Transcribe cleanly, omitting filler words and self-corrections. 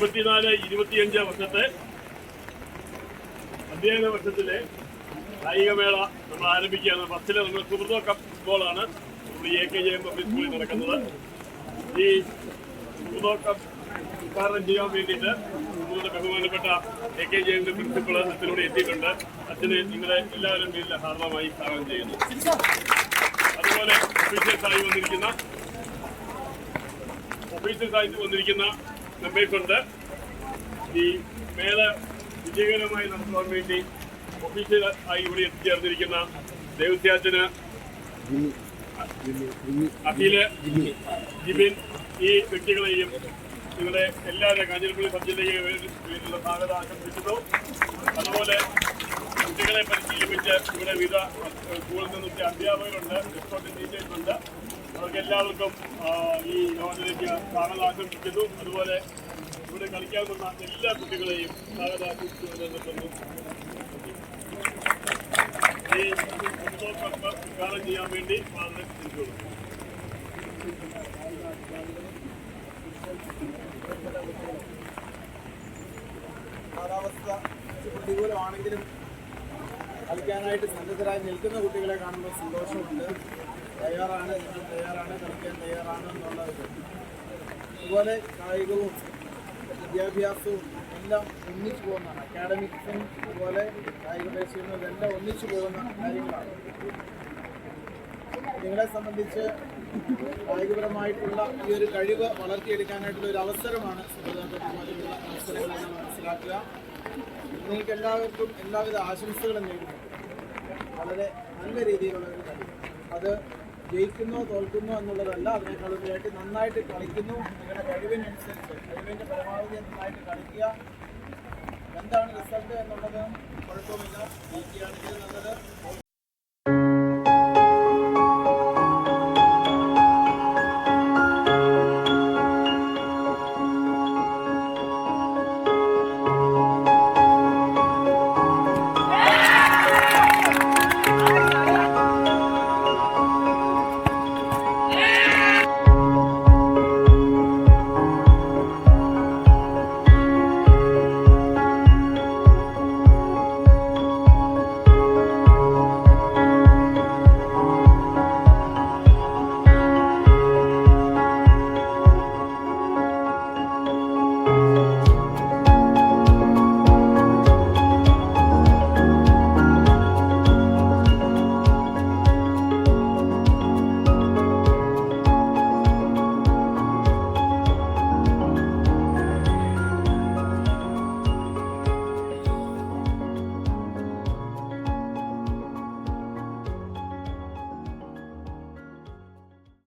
24-25 വർഷത്തെ അധ്യയന വർഷത്തിലെ കായികമേള നമ്മൾ ആരംഭിക്കുകയാണ്. ഫസ്റ്റിലെ നമ്മൾ സുഹൃത്തോ കപ്പ് ഫുട്ബോളാണ് നമ്മൾ AKJM പബ്ലിക് സ്കൂളിൽ നടക്കുന്നത്. ഈ സുഹൃത്തോ കപ്പ് ഉദ്ഘാടനം ചെയ്യാൻ വേണ്ടിയിട്ട് നമ്മുടെ ബഹുമാനപ്പെട്ട AKJM പ്രിൻസിപ്പൾ അച്ഛനോട് എത്തിയിട്ടുണ്ട്. അച്ഛന് നിങ്ങളെ എല്ലാവരും പേരിൽ ഹാർദമായി സ്വാഗതം ചെയ്യുന്നു. അതുപോലെ ഓഫീസേഴ്സായി വന്നിരിക്കുന്ന മെമ്പേഴ്സുണ്ട്. ഈ മേള വിജയകരമായി നടത്തുവാൻ വേണ്ടി ഓഫീഷ്യലായി ഇവിടെ എത്തിച്ചേർന്നിരിക്കുന്ന ദേവസ്യാച്ചന്, അഖില്, ജിബിൻ, ഈ വ്യക്തികളെയും നിങ്ങളുടെ എല്ലാവരും കാഞ്ഞിരപ്പള്ളി സബ് ജില്ലയ്ക്ക് വേണ്ടിയുള്ള സ്വാഗതം ആശംസിക്കുന്നു. അതുപോലെ കുട്ടികളെ പരിശീലിപ്പിച്ച് ഇവിടെ വിവിധ സ്കൂളിൽ നിന്നൊക്കെ അധ്യാപകരുണ്ട്, എക്സ്പോർട്ട് ടീച്ചേഴ്സുണ്ട്. അവർക്ക് എല്ലാവർക്കും ഈ യോഗത്തിലേക്ക് സ്വാഗതം ആശംസിക്കുന്നു. അതുപോലെ ഇവിടെ കളിക്കാൻ വന്ന എല്ലാ കുട്ടികളെയും സ്വാഗതം ആശംസിച്ചുകൊണ്ട് നിർത്തുന്നു. ഈ ഉദ്ഘാടനം ചെയ്യാൻ വേണ്ടി വളരെ തിരിച്ചുകൊള്ളു. കാലാവസ്ഥ പ്രതികൂലമാണെങ്കിലും കളിക്കാനായിട്ട് സന്നദ്ധരായി നിൽക്കുന്ന കുട്ടികളെ കാണുമ്പോൾ സന്തോഷമുണ്ട്. തയ്യാറാണ്, നിങ്ങൾ തയ്യാറാണ്, കളിക്കാൻ തയ്യാറാണ് എന്നുള്ളത്. അതുപോലെ കായികവും വിദ്യാഭ്യാസവും എല്ലാം ഒന്നിച്ചു പോകുന്നതാണ്. അക്കാഡമിക്സും അതുപോലെ കായിക പരിശീലനവും ഇതെല്ലാം ഒന്നിച്ചു പോകുന്ന കാര്യങ്ങളാണ്. നിങ്ങളെ സംബന്ധിച്ച് കായികപരമായിട്ടുള്ള ഈ ഒരു കഴിവ് വളർത്തിയെടുക്കാനായിട്ടുള്ള ഒരു അവസരമാണ് സുഹൃത്തുക്കളുള്ള അവസരങ്ങളെന്ന് മനസ്സിലാക്കുക. നിങ്ങൾക്ക് എല്ലാവർക്കും എല്ലാവിധ ആശംസകളും നേടുന്നു. വളരെ നല്ല രീതിയിലുള്ള ഒരു കളി. അത് ജയിക്കുന്നോ തോൽക്കുന്നോ എന്നുള്ളതല്ല, അതിനേക്കാളുപരിയായിട്ട് നന്നായിട്ട് കളിക്കുന്നു. നിങ്ങളുടെ കഴിവിനനുസരിച്ച് കഴിവിൻ്റെ പരമാവധി നന്നായിട്ട് കളിക്കുക. എന്താണ് റിസൾട്ട് എന്നുള്ളത് കുഴപ്പമില്ല. ജയിക്കുകയാണെങ്കിൽ നല്ലത്.